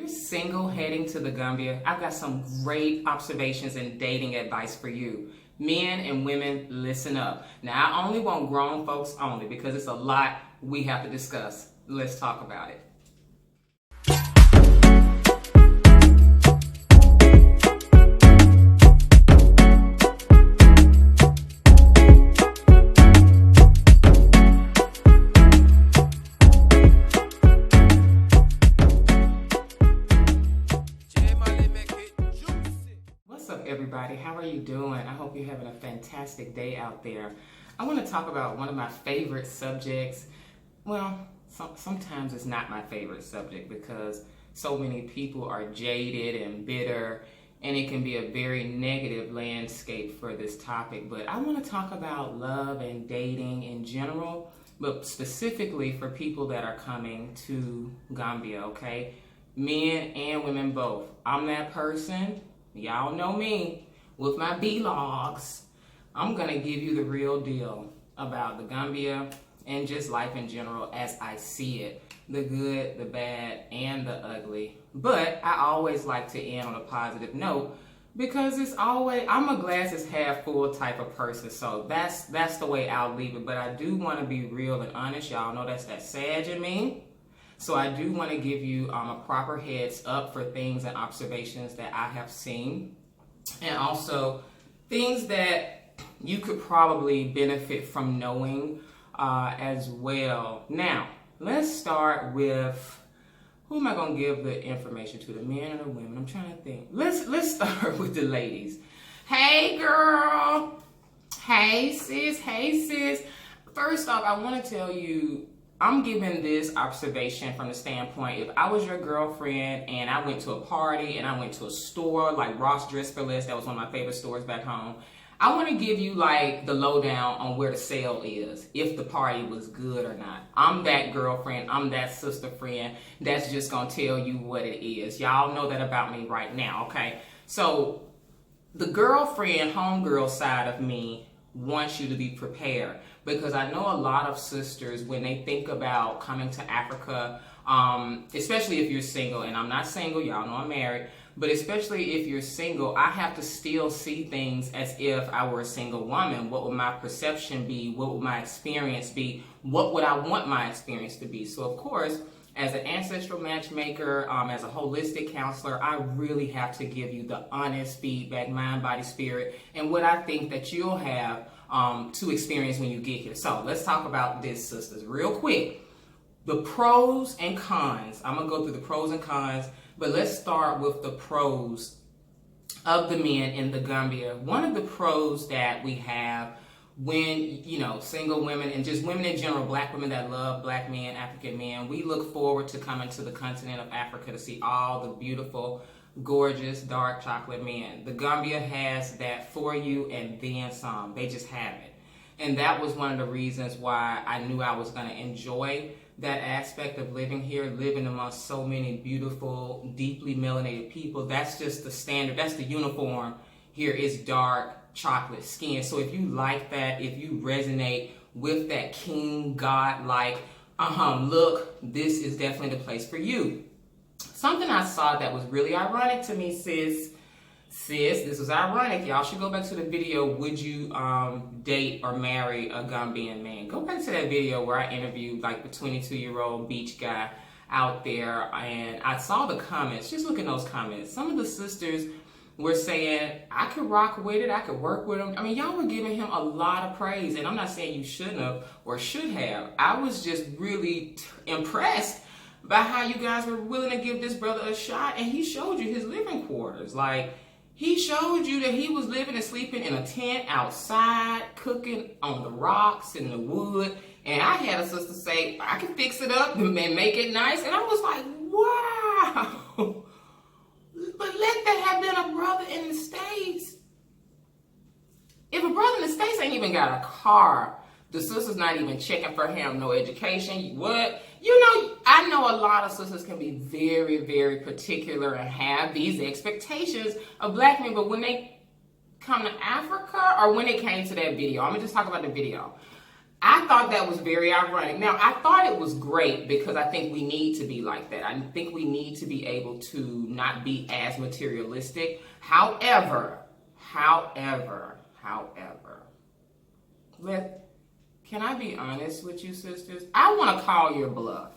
you're single heading to the Gambia, I've got some great observations and dating advice for you. Men and women, listen up. Now, I only want grown folks only because it's a lot we have to discuss. Let's talk about it. Everybody, how are you doing? I hope you're having a fantastic day out there. I want to talk about one of my favorite subjects. Well, sometimes it's not my favorite subject because so many people are jaded and bitter, and it can be a very negative landscape for this topic. But I want to talk about love and dating in general, but specifically for people that are coming to Gambia, okay? Men and women both. I'm that person. Y'all know me with my vlogs. I'm gonna give you the real deal about the Gambia and just life in general as I see it. The good, the bad, and the ugly. But I always like to end on a positive note because it's always, I'm a glasses half full type of person. So that's the way I'll leave it. But I do want to be real and honest. Y'all know that's that Sag in me. So I do want to give you a proper heads up for things and observations that I have seen, and also things that you could probably benefit from knowing as well. Now, let's start with, who am I going to give the information to, the men or the women? I'm trying to think. Let's start with the ladies. Hey, girl. Hey, sis. Hey, sis. First off, I want to tell you, I'm giving this observation from the standpoint, if I was your girlfriend and I went to a party and I went to a store like Ross Dress for Less, that was one of my favorite stores back home, I want to give you like the lowdown on where the sale is, if the party was good or not. I'm that girlfriend, I'm that sister friend that's just going to tell you what it is. Y'all know that about me right now, okay? So the girlfriend, homegirl side of me wants you to be prepared, because I know a lot of sisters, when they think about coming to Africa, especially if you're single, and I'm not single, y'all know I'm married, but especially if you're single, I have to still see things as if I were a single woman. What would my perception be? What would my experience be? What would I want my experience to be? So of course, as an ancestral matchmaker, as a holistic counselor, I really have to give you the honest feedback, mind, body, spirit, and what I think that you'll have to experience when you get here. So let's talk about this, sisters, real quick. The pros and cons. I'm going to go through the pros and cons, but let's start with the pros of the men in the Gambia. One of the pros that we have when, single women and just women in general, black women that love black men, African men, we look forward to coming to the continent of Africa to see all the beautiful, gorgeous, dark chocolate men. The Gambia has that for you and then some. They just have it. And that was one of the reasons why I knew I was going to enjoy that aspect of living here, living amongst so many beautiful, deeply melanated people. That's just the standard. That's the uniform here, is dark chocolate skin. So if you like that, if you resonate with that king, God-like look, this is definitely the place for you. Something I saw that was really ironic to me, sis, this was ironic. Y'all should go back to the video, would you date or marry a Gambian man? Go back to that video where I interviewed like the 22-year-old beach guy out there, and I saw the comments. Just look at those comments. Some of the sisters were saying, I could rock with it, I could work with him. I mean, y'all were giving him a lot of praise, and I'm not saying you shouldn't have or should have. I was just really impressed by how you guys were willing to give this brother a shot, and he showed you his living quarters. Like, he showed you that he was living and sleeping in a tent outside, cooking on the rocks in the wood. And I had a sister say, I can fix it up and make it nice. And I was like, wow. But let that have been a brother in the States. If a brother in the States ain't even got a car, the sister's not even checking for him, no education, what? I know a lot of sisters can be very, very particular and have these expectations of black men, but when they come to Africa, or when they came to that video, I'm gonna just talk about the video. I thought that was very ironic. Now, I thought it was great because I think we need to be like that. I think we need to be able to not be as materialistic. However, can I be honest with you, sisters? I want to call your bluff.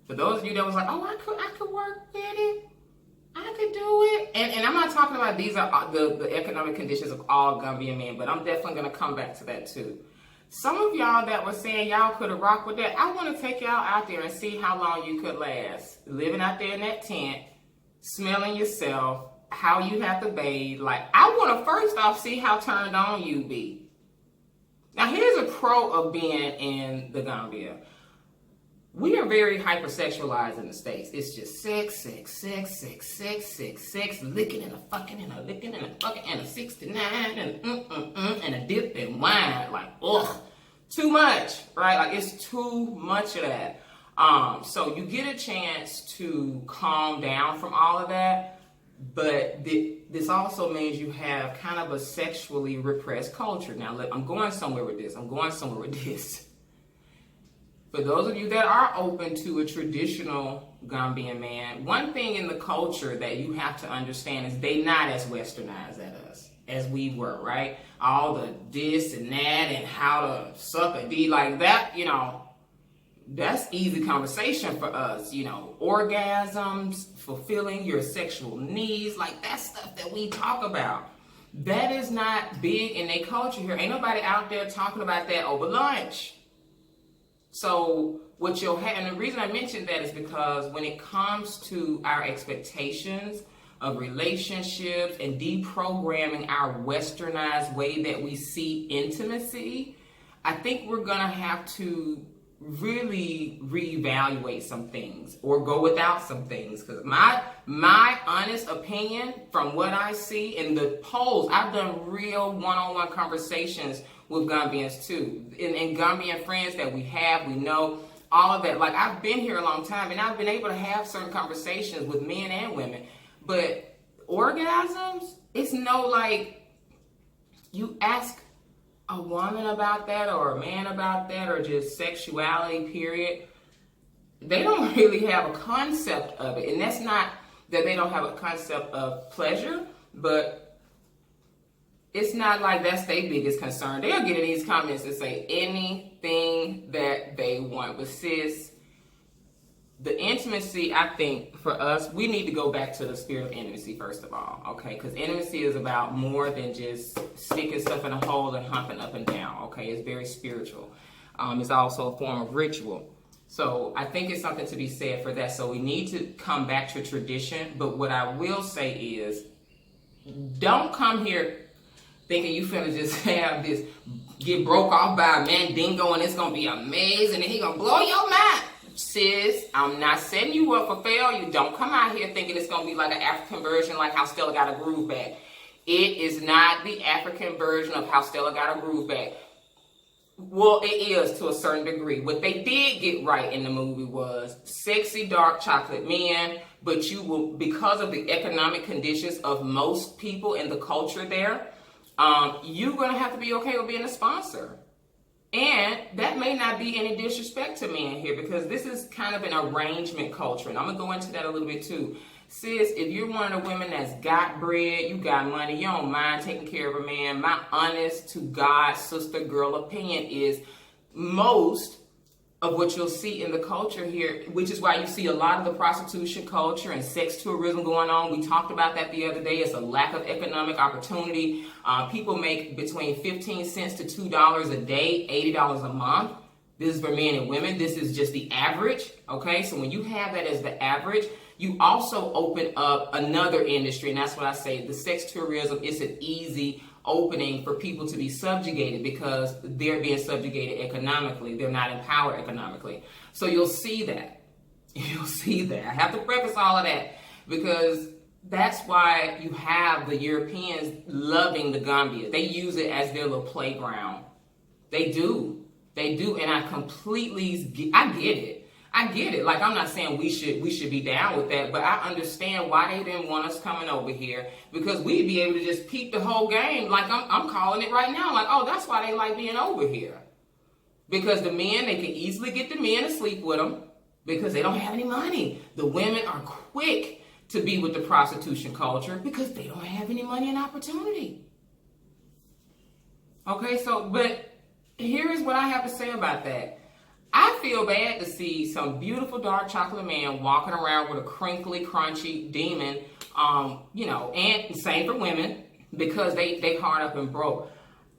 For those of you that was like, oh, I could work with it. I could do it. And I'm not talking about these are the economic conditions of all Gambian men, but I'm definitely going to come back to that too. Some of y'all that were saying y'all could have rocked with that, I want to take y'all out there and see how long you could last. Living out there in that tent, smelling yourself, how you have to bathe. Like, I want to first off see how turned on you be. Now, here's a pro of being in the Gambia. We are very hypersexualized in the States. It's just sex, licking and a fucking and a licking and a fucking and a 69 and a dip and wine. Like, ugh, too much, right? Like, it's too much of that. So you get a chance to calm down from all of that, but this also means you have kind of a sexually repressed culture. Now, look, I'm going somewhere with this. For those of you that are open to a traditional Gambian man, one thing in the culture that you have to understand is they not as westernized as we were, right? All the this and that and how to suck a D like that, you know, that's easy conversation for us, you know, orgasms, fulfilling your sexual needs, like that's stuff that we talk about. That is not big in their culture here. Ain't nobody out there talking about that over lunch. So what you'll have, and the reason I mentioned that is because when it comes to our expectations of relationships and deprogramming our westernized way that we see intimacy, I think we're gonna have to really reevaluate some things or go without some things. Because my honest opinion from what I see in the polls, I've done real one-on-one conversations with Gambians too, and Gambian friends that we know, all of that. Like, I've been here a long time and I've been able to have certain conversations with men and women, but orgasms, it's no, like, you ask a woman about that or a man about that or just sexuality, period, they don't really have a concept of it. And that's not that they don't have a concept of pleasure, but it's not like that's their biggest concern. They'll get in these comments and say anything that they want. But sis, the intimacy, I think, for us, we need to go back to the spirit of intimacy, first of all, okay? Because intimacy is about more than just sticking stuff in a hole and humping up and down, okay? It's very spiritual. It's also a form of ritual. So I think it's something to be said for that. So we need to come back to tradition. But what I will say is, don't come here thinking you finna just have this, get broke off by a mandingo and it's gonna be amazing and he gonna blow your mind. Sis, I'm not setting you up for failure. Don't come out here thinking it's gonna be like an African version, like how Stella Got a Groove Back. It is not the African version of how Stella Got a Groove Back. Well, it is to a certain degree. What they did get right in the movie was sexy, dark chocolate men, but you will, because of the economic conditions of most people in the culture there, you're going to have to be okay with being a sponsor. And that may not be any disrespect to men here, because this is kind of an arrangement culture. And I'm going to go into that a little bit too. Sis, if you're one of the women that's got bread, you got money, you don't mind taking care of a man, my honest to God, sister, girl opinion is most of what you'll see in the culture here, which is why you see a lot of the prostitution culture and sex tourism going on. We talked about that the other day. It's a lack of economic opportunity. People make between 15 cents to $2 a day, $80 a month. This is for men and women. This is just the average, okay? So when you have that as the average, you also open up another industry, and that's what I say. The sex tourism is an easy opening for people to be subjugated because they're being subjugated economically. They're not empowered economically. So you'll see that. You'll see that. I have to preface all of that because that's why you have the Europeans loving the Gambia. They use it as their little playground. They do. They do. And I get it. I get it. Like, I'm not saying we should be down with that, but I understand why they didn't want us coming over here, because we'd be able to just peep the whole game. Like, I'm calling it right now. Like, oh, that's why they like being over here. Because the men, they can easily get the men to sleep with them because they don't have any money. The women are quick to be with the prostitution culture because they don't have any money and opportunity. Okay, so, but here is what I have to say about that. I feel bad to see some beautiful dark chocolate man walking around with a crinkly, crunchy demon, and same for women because they hard up and broke.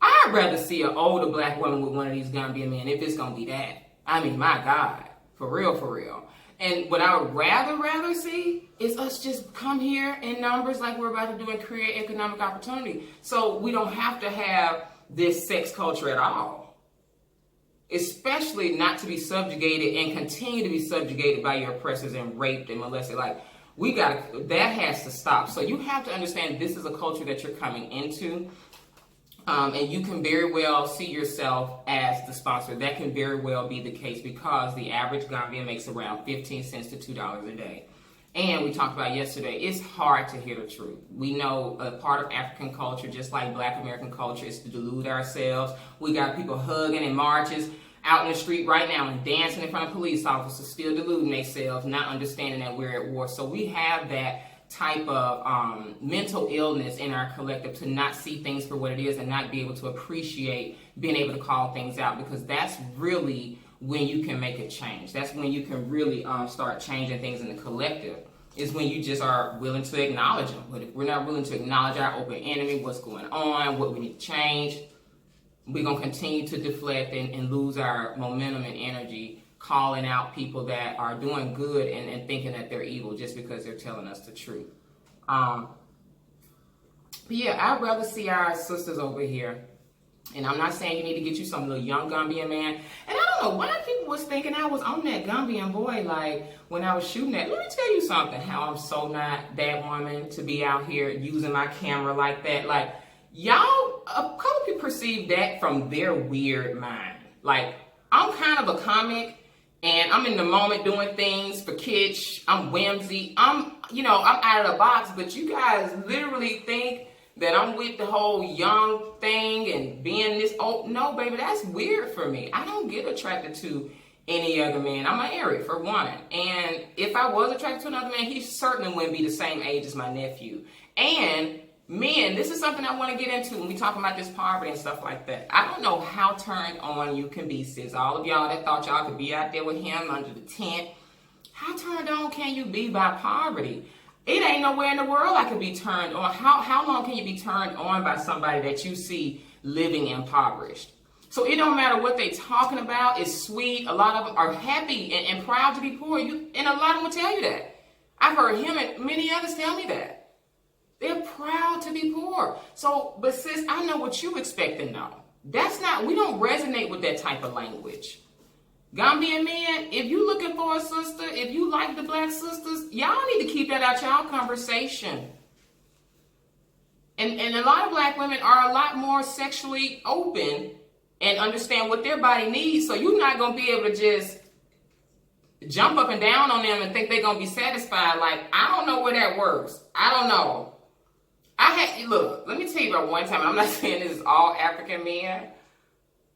I'd rather see an older black woman with one of these Gambian men if it's gonna be that. I mean, my God, for real, for real. And what I would rather see is us just come here in numbers like we're about to do and create economic opportunity. So we don't have to have this sex culture at all. Especially not to be subjugated and continue to be subjugated by your oppressors and raped and molested. Like, that has to stop. So you have to understand this is a culture that you're coming into. And you can very well see yourself as the sponsor. That can very well be the case because the average Gambian makes around 15 cents to $2 a day. And we talked about yesterday, it's hard to hear the truth. We know a part of African culture, just like Black American culture, is to delude ourselves. We got people hugging in marches out in the street right now and dancing in front of police officers, still deluding themselves, not understanding that we're at war. So we have that type of mental illness in our collective to not see things for what it is and not be able to appreciate being able to call things out, because that's really when you can make a change. That's when you can really start changing things in the collective, is when you just are willing to acknowledge them. But if we're not willing to acknowledge our open enemy, what's going on, what we need to change, we're going to continue to deflect and lose our momentum and energy calling out people that are doing good and thinking that they're evil just because they're telling us the truth. But yeah, I'd rather see our sisters over here. And I'm not saying you need to get you some little young Gambian man. And I don't know why people was thinking I was on that Gambian boy, like when I was shooting that. Let me tell you something, how I'm so not that woman to be out here using my camera like that. Like, y'all, a couple people perceive that from their weird mind. Like, I'm kind of a comic. And I'm in the moment doing things for kitsch. I'm whimsy. I'm out of the box. But you guys literally think that I'm with the whole young thing and being this old. No, baby, that's weird for me. I don't get attracted to any other man. I'm married, for one. And if I was attracted to another man, he certainly wouldn't be the same age as my nephew. And men, this is something I want to get into when we talk about this poverty and stuff like that. I don't know how turned on you can be, sis. All of y'all that thought y'all could be out there with him under the tent. How turned on can you be by poverty? It ain't nowhere in the world I could be turned on. How long can you be turned on by somebody that you see living impoverished? So it don't matter what they talking about. It's sweet. A lot of them are happy and proud to be poor. And a lot of them will tell you that. I've heard him and many others tell me that. They're proud to be poor. So, but sis, I know what you expecting though. We don't resonate with that type of language. Gambian men, if you looking for a sister, if you like the black sisters, y'all need to keep that out y'all conversation. And a lot of black women are a lot more sexually open and understand what their body needs. So you're not going to be able to just jump up and down on them and think they're going to be satisfied. Like, I don't know where that works. I don't know. Look, let me tell you about one time. I'm not saying this is all African men,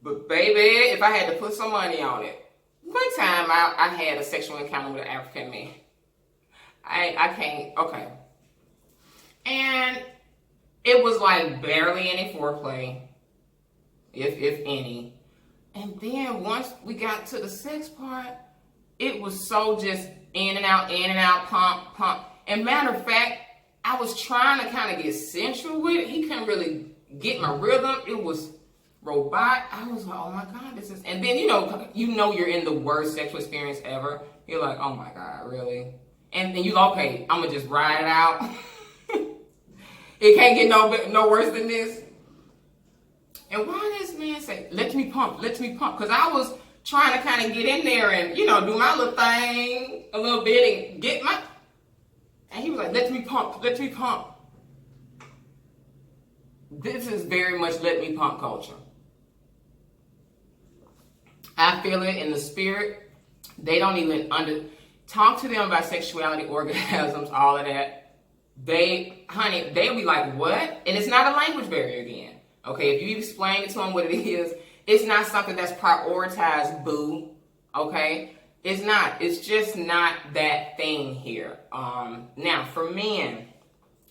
but baby, if I had to put some money on it, one time I had a sexual encounter with an African man. I can't, okay. And it was like barely any foreplay, if any. And then once we got to the sex part, it was so just in and out, pump, pump. And matter of fact, I was trying to kind of get sensual with it. He couldn't really get my rhythm. It was robot. I was like, oh my God, this is... And then, you know you're in the worst sexual experience ever. You're like, oh my God, really? And then okay, I'm going to just ride it out. It can't get no worse than this. And why this man say, let me pump. Because I was trying to kind of get in there and, do my little thing a little bit and get my... And he was like, let me pump. This is very much let me pump culture. I feel it in the spirit. They don't even talk to them about sexuality, orgasms, all of that. They'll be like, what? And it's not a language barrier again. Okay, if you explain it to them what it is, It's not something that's prioritized, boo. Okay? It's not. It's just not that thing here. Now, for men,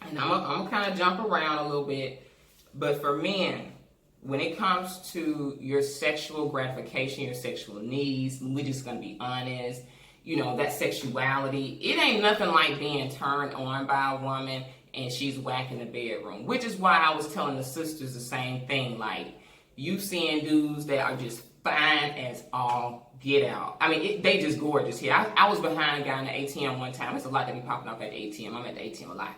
and I'm gonna kind of jump around a little bit, but for men, when it comes to your sexual gratification, your sexual needs, we're just gonna be honest. That sexuality, it ain't nothing like being turned on by a woman and she's whack in the bedroom. Which is why I was telling the sisters the same thing. Like, you seeing dudes that are just fine as all get out. I mean, they just gorgeous here. I was behind a guy in the ATM one time. It's a lot that be popping up at the ATM. I'm at the ATM a lot.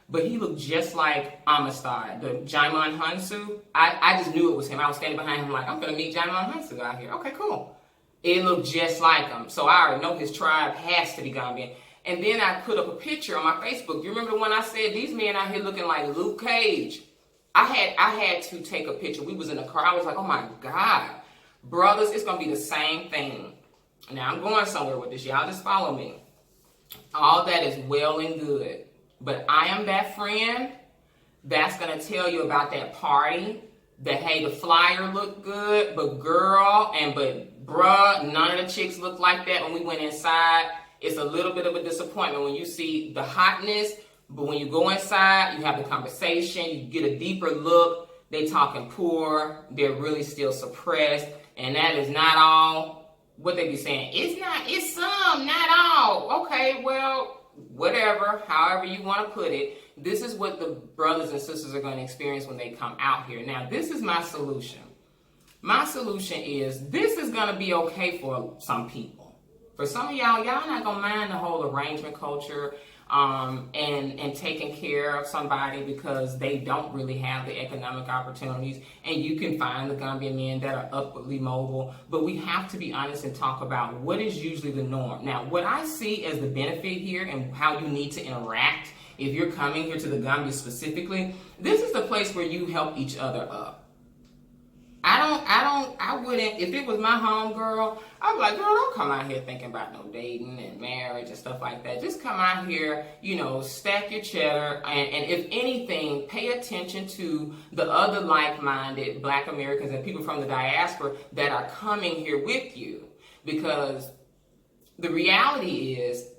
But he looked just like Amistad, the Jaimon Hunsu. I just knew it was him. I was standing behind him like, I'm going to meet Jaimon Hunsu out here. Okay, cool. It looked just like him. So I already know his tribe has to be Gambian. And then I put up a picture on my Facebook. You remember the one I said, these men out here looking like Luke Cage? I had to take a picture. We was in the car. I was like, oh my God. Brothers, it's going to be the same thing. Now, I'm going somewhere with this. Y'all just follow me. All that is well and good. But I am that friend that's going to tell you about that party. That, hey, the flyer looked good, but girl but bruh, none of the chicks looked like that when we went inside. It's a little bit of a disappointment when you see the hotness, but when you go inside, you have the conversation, you get a deeper look. They talking poor. They're really still suppressed. And that is not all what they be saying. It's some, not all. Okay, well, whatever, however you want to put it. This is what the brothers and sisters are going to experience when they come out here. Now, this is my solution. My solution is this is going to be okay for some people. For some of y'all not going to mind the whole arrangement culture and taking care of somebody because they don't really have the economic opportunities. And you can find the Gambian men that are upwardly mobile. But we have to be honest and talk about what is usually the norm. Now, what I see as the benefit here and how you need to interact if you're coming here to the Gambia specifically, this is the place where you help each other up. I wouldn't, if it was my home girl, I'd be like, girl, don't come out here thinking about no dating and marriage and stuff like that. Just come out here, stack your cheddar, and if anything, pay attention to the other like-minded Black Americans and people from the diaspora that are coming here with you. Because the reality is,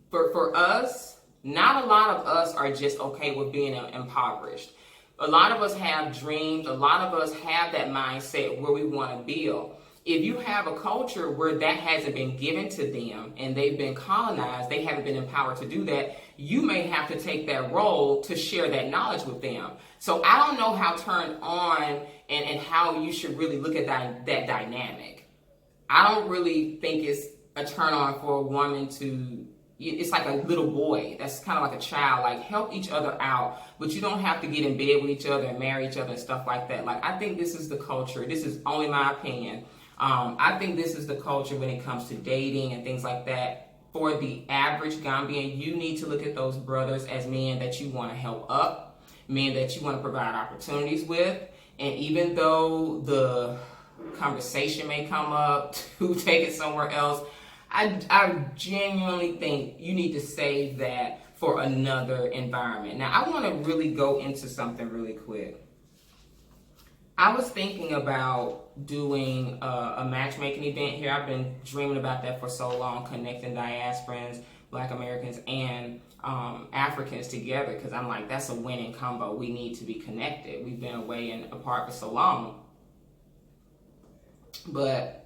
for us, not a lot of us are just okay with being impoverished. A lot of us have dreams. A lot of us have that mindset where we want to build. If you have a culture where that hasn't been given to them and they've been colonized, they haven't been empowered to do that, you may have to take that role to share that knowledge with them. So I don't know how turned on and how you should really look at that dynamic. I don't really think it's a turn on for a woman to... It's like a little boy. That's kind of like a child. Like, help each other out. But you don't have to get in bed with each other and marry each other and stuff like that. Like, I think this is the culture. This is only my opinion. I think this is the culture when it comes to dating and things like that. For the average Gambian, you need to look at those brothers as men that you want to help up, men that you want to provide opportunities with. And even though the conversation may come up to take it somewhere else, I genuinely think you need to save that for another environment. Now, I want to really go into something really quick. I was thinking about doing a matchmaking event here. I've been dreaming about that for so long, connecting diasporans, Black Americans, and Africans together, because I'm like, that's a winning combo. We need to be connected. We've been away and apart for so long. But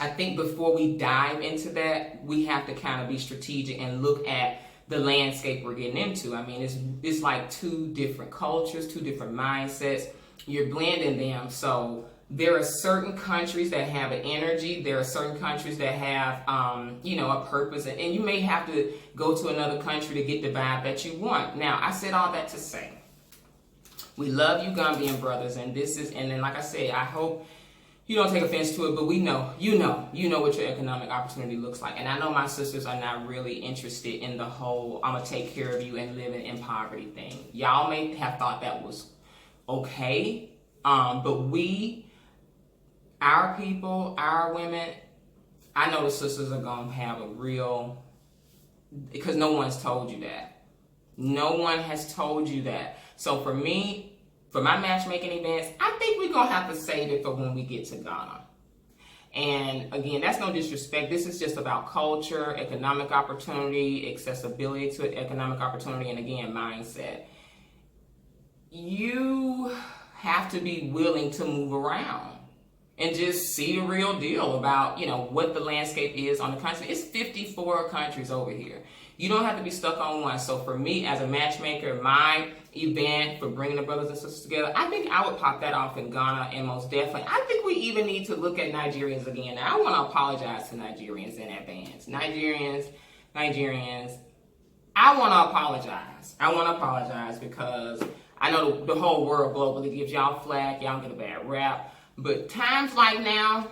I think before we dive into that, we have to kind of be strategic and look at the landscape we're getting into. I mean, it's like two different cultures, two different mindsets. You're blending them. So there are certain countries that have an energy. There are certain countries that have, a purpose. And you may have to go to another country to get the vibe that you want. Now, I said all that to say, we love you, Gambian brothers. And then like I said, I hope you don't take offense to it, but you know what your economic opportunity looks like. And I know my sisters are not really interested in the whole, I'm going to take care of you and living in poverty thing. Y'all may have thought that was okay, but our people, our women, I know the sisters are going to have a real, because no one's told you that. No one has told you that. So for me, for my matchmaking events, I think we're going to have to save it for when we get to Ghana. And again, that's no disrespect. This is just about culture, economic opportunity, accessibility to economic opportunity, and again, mindset. You have to be willing to move around and just see the real deal about, what the landscape is on the continent. It's 54 countries over here. You don't have to be stuck on one. So for me, as a matchmaker, my event for bringing the brothers and sisters together, I think I would pop that off in Ghana, and most definitely, I think we even need to look at Nigerians again. Now, I want to apologize to Nigerians in advance. Nigerians, I want to apologize. I want to apologize because I know the whole world globally gives y'all flack. Y'all get a bad rap. But times like now,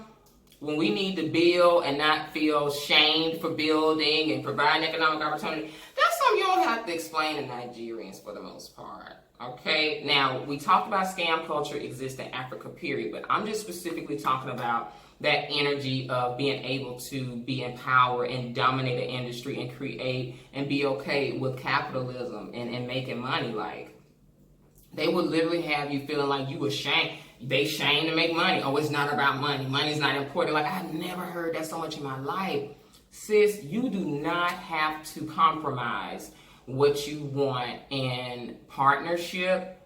when we need to build and not feel shamed for building and providing economic opportunity, that's something you don't have to explain to Nigerians for the most part. Okay? Now, we talked about scam culture exists in Africa, period, but I'm just specifically talking about that energy of being able to be empowered and dominate an industry and create and be okay with capitalism and making money. Like, they would literally have you feeling like you ashamed. They shame to make money. Oh, it's not about money. Money's not important. Like, I've never heard that so much in my life. Sis, you do not have to compromise what you want in partnership.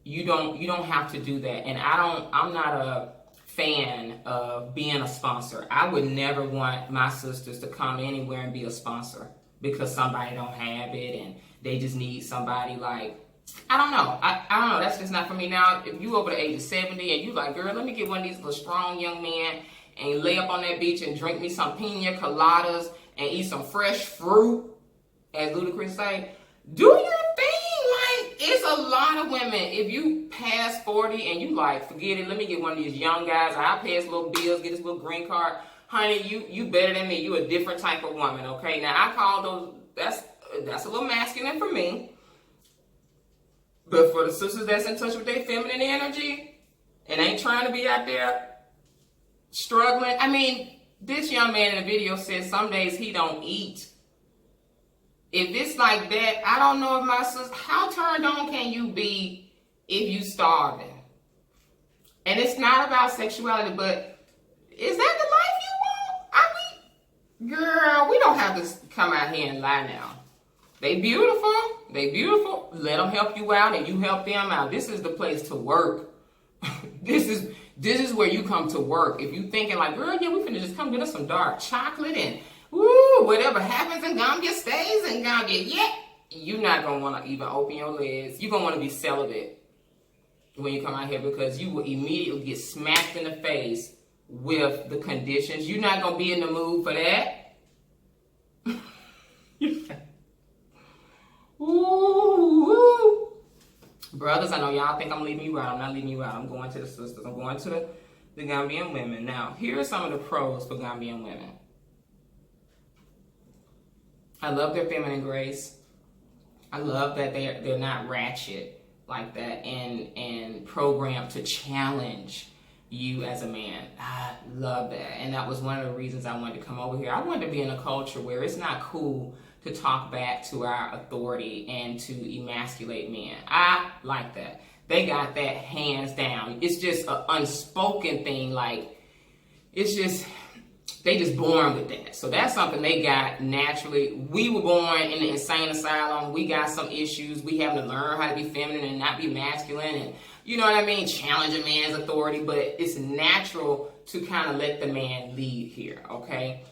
You don't have to do that. And I'm not a fan of being a sponsor. I would never want my sisters to come anywhere and be a sponsor because somebody don't have it and they just need somebody. Like, I don't know. I don't know. That's just not for me. Now, if you over the age of 70 and you like, girl, let me get one of these little strong young men and lay up on that beach and drink me some pina coladas and eat some fresh fruit, as Ludacris say, do your thing. Like, it's a lot of women. If you pass 40 and you like, forget it, let me get one of these young guys. I'll pay his little bills, get his little green card. Honey, you better than me. You a different type of woman, okay? Now, I call those, that's a little masculine for me. But for the sisters that's in touch with their feminine energy and ain't trying to be out there struggling. I mean, this young man in the video says some days he don't eat. If it's like that, I don't know if my sister, how turned on can you be if you starving? And it's not about sexuality, but is that the life you want? I mean, girl, we don't have to come out here and lie now. They beautiful. Let them help you out and you help them out. This is the place to work. This is where you come to work. If you thinking like, girl, yeah, we finna just come get us some dark chocolate and whatever happens in Gambia stays in Gambia. Yeah, you're not gonna want to even open your legs. You're gonna want to be celibate when you come out here because you will immediately get smacked in the face with the conditions. You're not gonna be in the mood for that. Ooh. Brothers, I know y'all think I'm leaving you out. I'm not leaving you out. I'm going to the sisters. I'm going to the Gambian women. Now, here are some of the pros for Gambian women. I love their feminine grace. I love that they're not ratchet like that and programmed to challenge you as a man. I love that. And that was one of the reasons I wanted to come over here. I wanted to be in a culture where it's not cool to talk back to our authority and to emasculate men. I like that. They got that hands down. It's just an unspoken thing. Like, it's just, they just born with that. So that's something they got naturally. We were born in the insane asylum. We got some issues. We have to learn how to be feminine and not be masculine and, you know what I mean, challenge a man's authority. But it's natural to kind of let the man lead here, okay?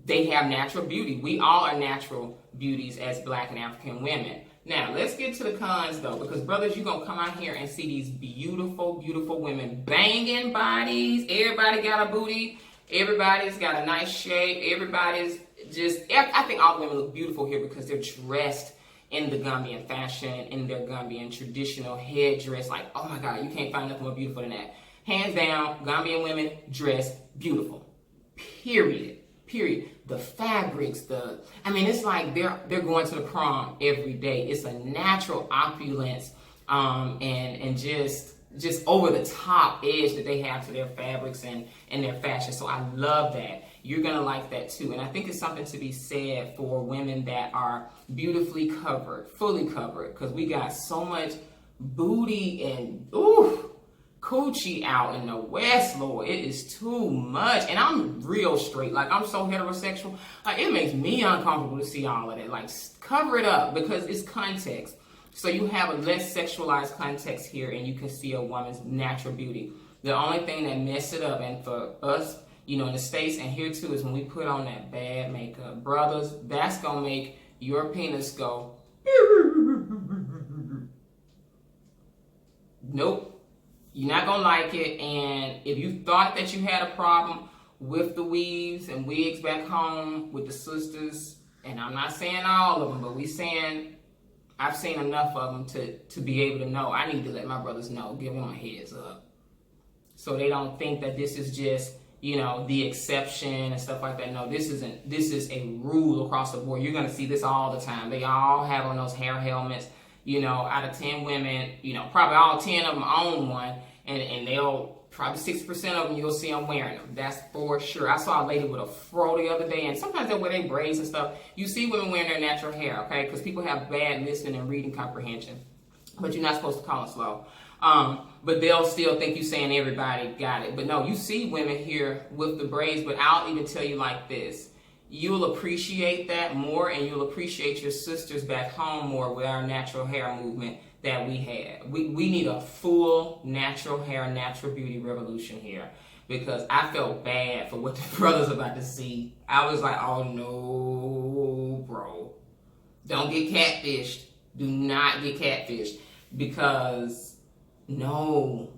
They have natural beauty. We all are natural beauties as Black and African women. Now, let's get to the cons, though, because, brothers, you're going to come out here and see these beautiful, beautiful women. Banging bodies. Everybody got a booty. Everybody's got a nice shape. Everybody's just, I think all the women look beautiful here because they're dressed in the Gambian fashion, in their Gambian traditional headdress. Like, oh, my God, you can't find nothing more beautiful than that. Hands down, Gambian women dress beautiful. Period. The fabrics, it's like they're going to the prom every day. It's a natural opulence, and just over the top edge that they have to their fabrics and their fashion. So I love that. You're gonna like that too. And I think it's something to be said for women that are beautifully covered, fully covered, because we got so much booty and coochie out in the West, Lord. It is too much. And I'm real straight. Like, I'm so heterosexual. Like, it makes me uncomfortable to see all of that. Like, cover it up because it's context. So you have a less sexualized context here and you can see a woman's natural beauty. The only thing that messed it up, and for us, in the States and here too, is when we put on that bad makeup. Brothers, that's going to make your penis go, nope. You're not going to like it. And if you thought that you had a problem with the weaves and wigs back home with the sisters, and I'm not saying all of them, but I've seen enough of them to be able to know. I need to let my brothers know, give them a heads up. So they don't think that this is just, the exception and stuff like that. No, this isn't. This is a rule across the board. You're going to see this all the time. They all have on those hair helmets. Out of 10 women, probably all 10 of them own one, and they'll probably 60% of them you'll see them wearing them. That's for sure. I saw a lady with a fro the other day, and sometimes they wear their braids and stuff. You see women wearing their natural hair, okay? Because people have bad listening and reading comprehension, but you're not supposed to call it slow. But they'll still think you're saying everybody got it. But no, you see women here with the braids, but I'll even tell you like this. You'll appreciate that more, and you'll appreciate your sisters back home more with our natural hair movement that we had. We need a full natural hair, natural beauty revolution here, because I felt bad for what the brothers about to see. I was like, oh no, bro. Don't get catfished. Do not get catfished, because no.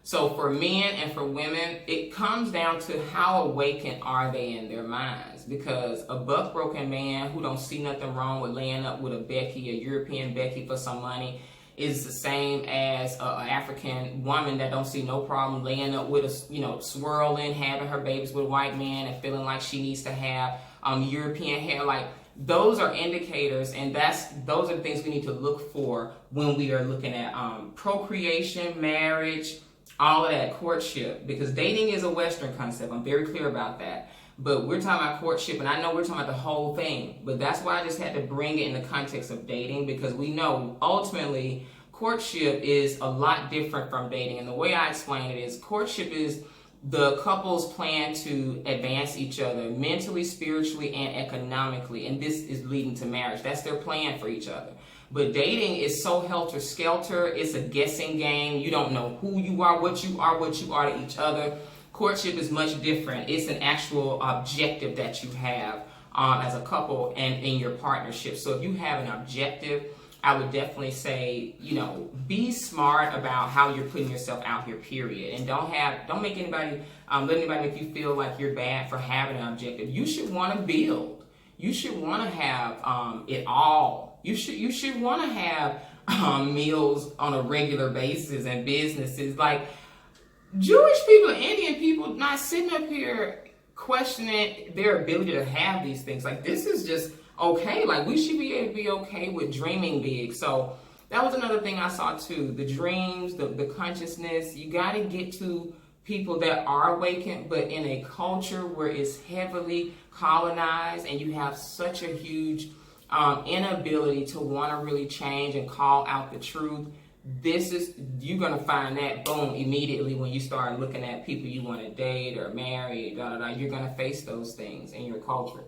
So for men and for women, it comes down to how awakened are they in their minds. Because a buck-broken man who don't see nothing wrong with laying up with a Becky, a European Becky for some money, is the same as an African woman that don't see no problem laying up with a, swirling, having her babies with a white man and feeling like she needs to have European hair. Like, those are indicators, and those are the things we need to look for when we are looking at procreation, marriage, all of that, courtship, because dating is a Western concept. I'm very clear about that. But we're talking about courtship, and I know we're talking about the whole thing. But that's why I just had to bring it in the context of dating, because we know ultimately courtship is a lot different from dating. And the way I explain it is courtship is the couple's plan to advance each other mentally, spiritually, and economically. And this is leading to marriage. That's their plan for each other. But dating is so helter-skelter. It's a guessing game. You don't know who you are to each other. Courtship is much different. It's an actual objective that you have as a couple and in your partnership. So if you have an objective, I would definitely say, be smart about how you're putting yourself out here, period. And don't make anybody, let anybody make you feel like you're bad for having an objective. You should want to build. You should want to have it all. You should want to have meals on a regular basis and businesses. Like, Jewish people and Indian people not sitting up here questioning their ability to have these things. Like, this is just okay. Like, we should be able to be okay with dreaming big. So that was another thing I saw too. The dreams, the consciousness. You got to get to people that are awakened, but in a culture where it's heavily colonized and you have such a huge inability to want to really change and call out the truth. You're going to find that, boom, immediately when you start looking at people you want to date or marry, you're going to face those things in your culture.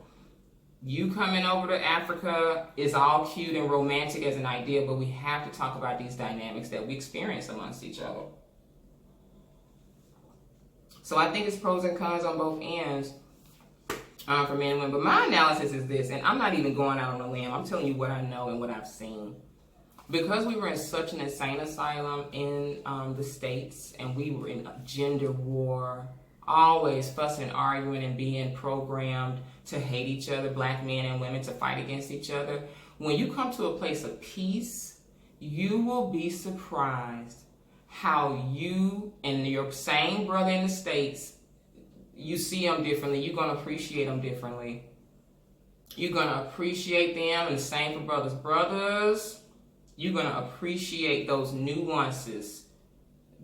You coming over to Africa is all cute and romantic as an idea, but we have to talk about these dynamics that we experience amongst each other. So I think it's pros and cons on both ends for men and women. But my analysis is this, and I'm not even going out on a limb. I'm telling you what I know and what I've seen. Because we were in such an insane asylum in the States, and we were in a gender war, always fussing, arguing, and being programmed to hate each other, black men and women, to fight against each other. When you come to a place of peace, you will be surprised how you and your same brother in the States, you see them differently. You're going to appreciate them differently. You're going to appreciate them, and the same for brothers. Brothers, you're going to appreciate those nuances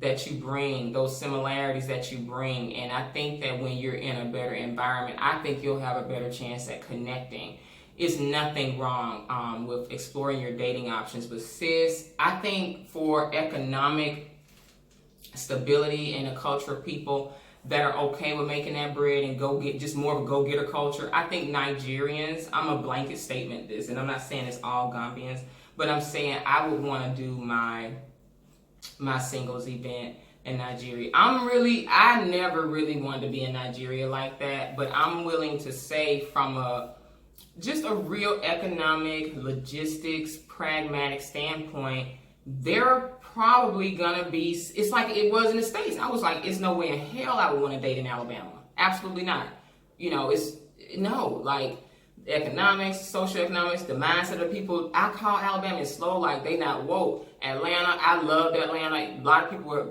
that you bring, those similarities that you bring. And I think that when you're in a better environment, I think you'll have a better chance at connecting. it's nothing wrong with exploring your dating options. But sis, I think for economic stability and a culture of people that are okay with making that bread and go get just more of a go-getter culture, I think Nigerians, I'm a blanket statement this, and I'm not saying it's all Gambians, but I'm saying I would want to do my singles event in Nigeria. I never really wanted to be in Nigeria like that, but I'm willing to say from just a real economic, logistics, pragmatic standpoint, they're probably gonna be, it's like it was in the States. I was like, it's no way in hell I would want to date in Alabama. Absolutely not. Like economics, socioeconomics, the mindset of people. I call Alabama slow, like they not woke. Atlanta, I loved Atlanta. A lot of people were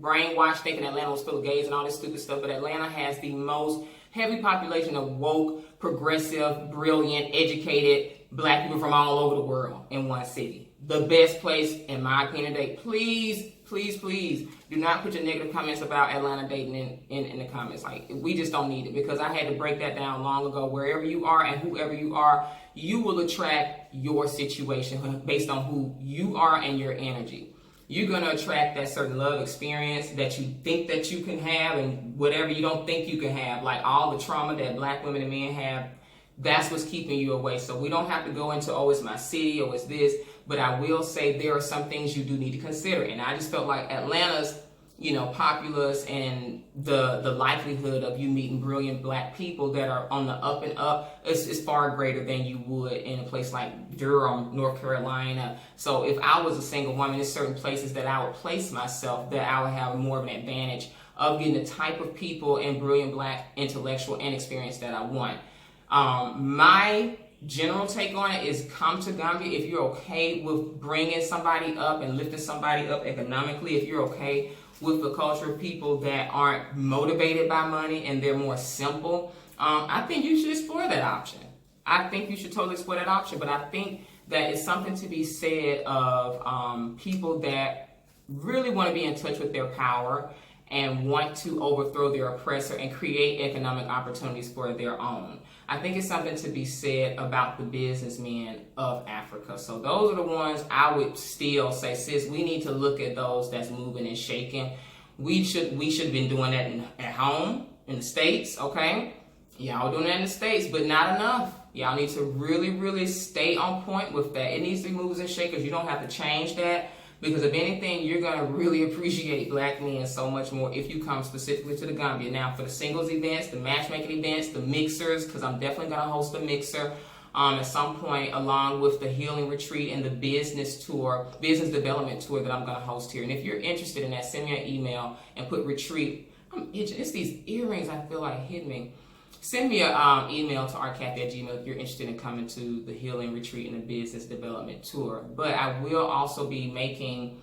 brainwashed thinking Atlanta was full of gays and all this stupid stuff, but Atlanta has the most heavy population of woke, progressive, brilliant, educated black people from all over the world in one city. The best place, in my opinion, to date. Please, please, please do not put your negative comments about Atlanta dating in the comments. Like, we just don't need it, because I had to break that down long ago. Wherever you are and whoever you are, you will attract your situation based on who you are and your energy. You're going to attract that certain love experience that you think that you can have, and whatever you don't think you can have, like all the trauma that black women and men have, that's what's keeping you away. So we don't have to go into, oh, it's my city, or it's this, but I will say there are some things you do need to consider. And I just felt like Atlanta's, populace and the likelihood of you meeting brilliant black people that are on the up and up is far greater than you would in a place like Durham, North Carolina. So if I was a single woman, there's certain places that I would place myself that I would have more of an advantage of getting the type of people and brilliant black intellectual and experience that I want. My general take on it is come to Gambia if you're okay with bringing somebody up and lifting somebody up economically, if you're okay with the culture of people that aren't motivated by money and they're more simple. I think you should explore that option. I think you should totally explore that option, but I think that it's something to be said of people that really want to be in touch with their power and want to overthrow their oppressor and create economic opportunities for their own. I think it's something to be said about the businessmen of Africa. So those are the ones I would still say, sis, we need to look at those that's moving and shaking. We should have been doing that at home in the States, okay? Y'all doing that in the States, but not enough. Y'all need to really, really stay on point with that. It needs to be movers and shakers. You don't have to change that, because if anything, you're going to really appreciate black men so much more if you come specifically to the Gambia. Now, for the singles events, the matchmaking events, the mixers, because I'm definitely going to host a mixer at some point, along with the healing retreat and the business development tour that I'm going to host here. And if you're interested in that, send me an email and put retreat. I'm itching. It's these earrings I feel like hit me. Send me an email to rcafe@gmail.com if you're interested in coming to the Healing Retreat and the Business Development Tour. But I will also be making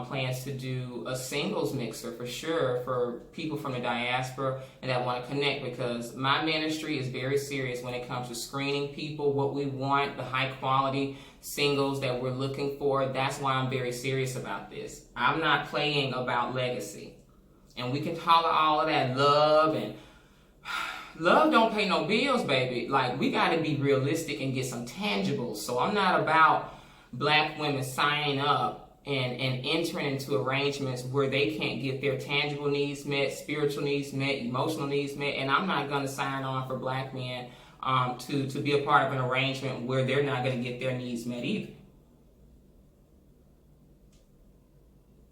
plans to do a singles mixer for sure for people from the diaspora and that want to connect, because my ministry is very serious when it comes to screening people, what we want, the high quality singles that we're looking for. That's why I'm very serious about this. I'm not playing about legacy. And we can holler all of that love, and love don't pay no bills, baby. Like, we got to be realistic and get some tangibles. So I'm not about black women signing up and entering into arrangements where they can't get their tangible needs met, spiritual needs met, emotional needs met. And I'm not going to sign on for black men to be a part of an arrangement where they're not going to get their needs met either.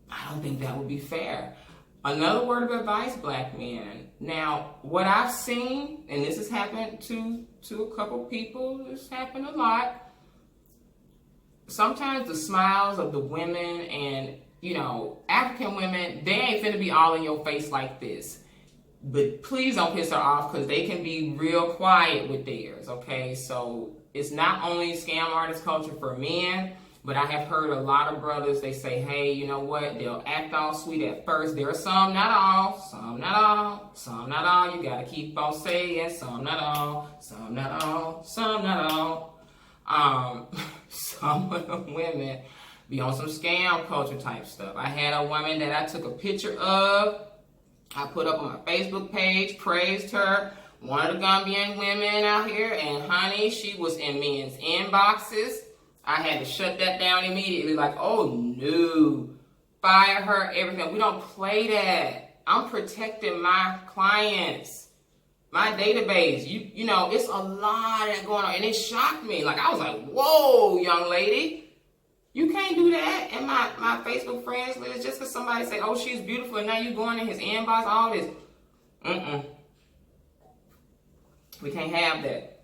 I don't think that would be fair. Another word of advice, black men. Now, what I've seen, and this has happened to a couple people, it's happened a lot. Sometimes the smiles of the women and, African women, they ain't finna be all in your face like this. But please don't piss her off, because they can be real quiet with theirs, okay? So it's not only scam artist culture for men, but I have heard a lot of brothers, they say, hey, you know what? They'll act all sweet at first. There are some, not all. Some, not all. Some, not all. You got to keep on saying some, not all. Some, not all. Some, not all. Some of the women be on some scam culture type stuff. I had a woman that I took a picture of. I put up on my Facebook page, praised her, one of the Gambian women out here, and honey, she was in men's inboxes. I had to shut that down immediately, like, oh no, fire her, everything. We don't play that. I'm protecting my clients, my database. You know, it's a lot that going on, and it shocked me. Like, I was like, whoa, young lady. You can't do that in my Facebook friends list just because somebody say, oh, she's beautiful, and now you going in his inbox, all this. We can't have that.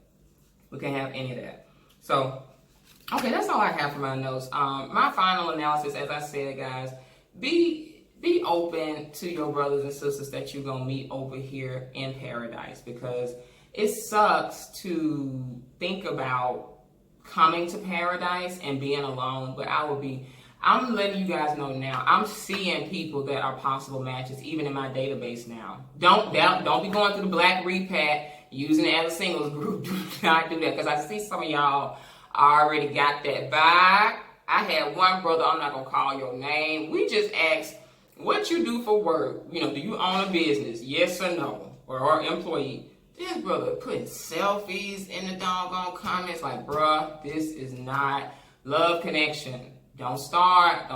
We can't have any of that. So, okay, that's all I have for my notes. My final analysis, as I said, guys, be open to your brothers and sisters that you're going to meet over here in paradise, because it sucks to think about coming to paradise and being alone, but I'm letting you guys know now, I'm seeing people that are possible matches even in my database now. Don't be going through the black repat using it as a singles group. Do not do that, because I see some of y'all already got that vibe. I had one brother, I'm not going to call your name. We just asked, what you do for work? You know, do you own a business? Yes or no? Or employee? This brother putting selfies in the doggone comments like, bruh, this is not love connection. Don't start.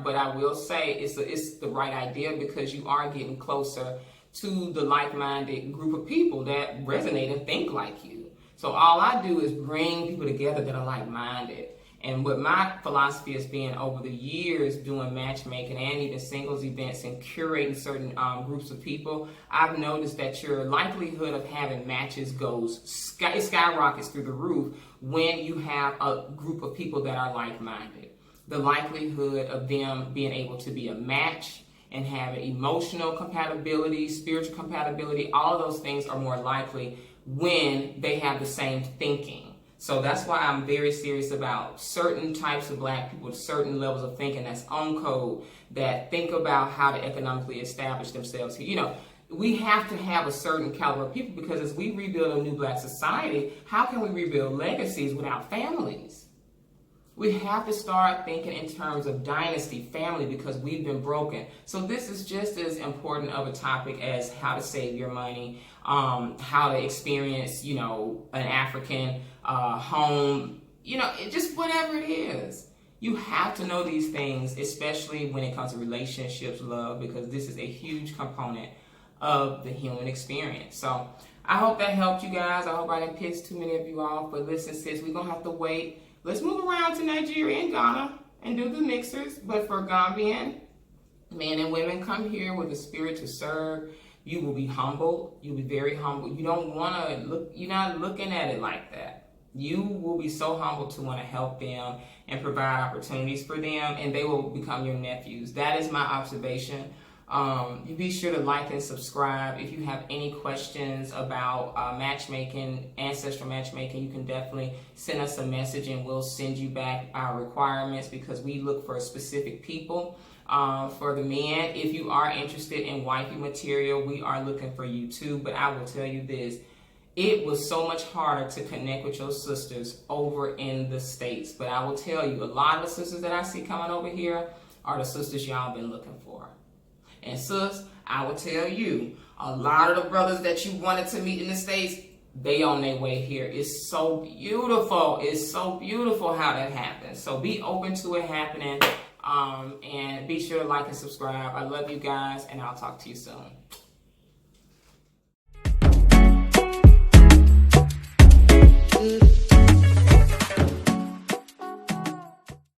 But I will say it's the right idea, because you are getting closer to the like-minded group of people that resonate and think like you. So all I do is bring people together that are like-minded. And what my philosophy has been over the years doing matchmaking and even singles events and curating certain groups of people, I've noticed that your likelihood of having matches skyrockets through the roof when you have a group of people that are like-minded. The likelihood of them being able to be a match and having emotional compatibility, spiritual compatibility, all of those things are more likely when they have the same thinking. So that's why I'm very serious about certain types of black people, certain levels of thinking that's on code, that think about how to economically establish themselves here. You know, we have to have a certain caliber of people, because as we rebuild a new black society, how can we rebuild legacies without families? We have to start thinking in terms of dynasty, family, because we've been broken. So this is just as important of a topic as how to save your money, how to experience, you know, an African home, you know, just whatever it is. You have to know these things, especially when it comes to relationships, love, because this is a huge component of the human experience. So I hope that helped you guys. I hope I didn't piss too many of you off. But listen, sis, we're going to have to wait. Let's move around to Nigeria and Ghana and do the mixers. But for Gambian men and women, come here with a spirit to serve. You will be humble. You'll be very humble. You don't want to look, you're not looking at it like that. You will be so humble to want to help them and provide opportunities for them, and they will become your nephews. That is my observation. You be sure to like and subscribe. If you have any questions about matchmaking, ancestral matchmaking, you can definitely send us a message and we'll send you back our requirements, because we look for specific people. For the men, if you are interested in wifey material, we are looking for you too. But I will tell you this, it was so much harder to connect with your sisters over in the States. But I will tell you, a lot of the sisters that I see coming over here are the sisters y'all been looking for. And sis, I will tell you, a lot of the brothers that you wanted to meet in the States, they on their way here. It's so beautiful. It's so beautiful how that happens. So be open to it happening. And be sure to like and subscribe. I love you guys, and I'll talk to you soon.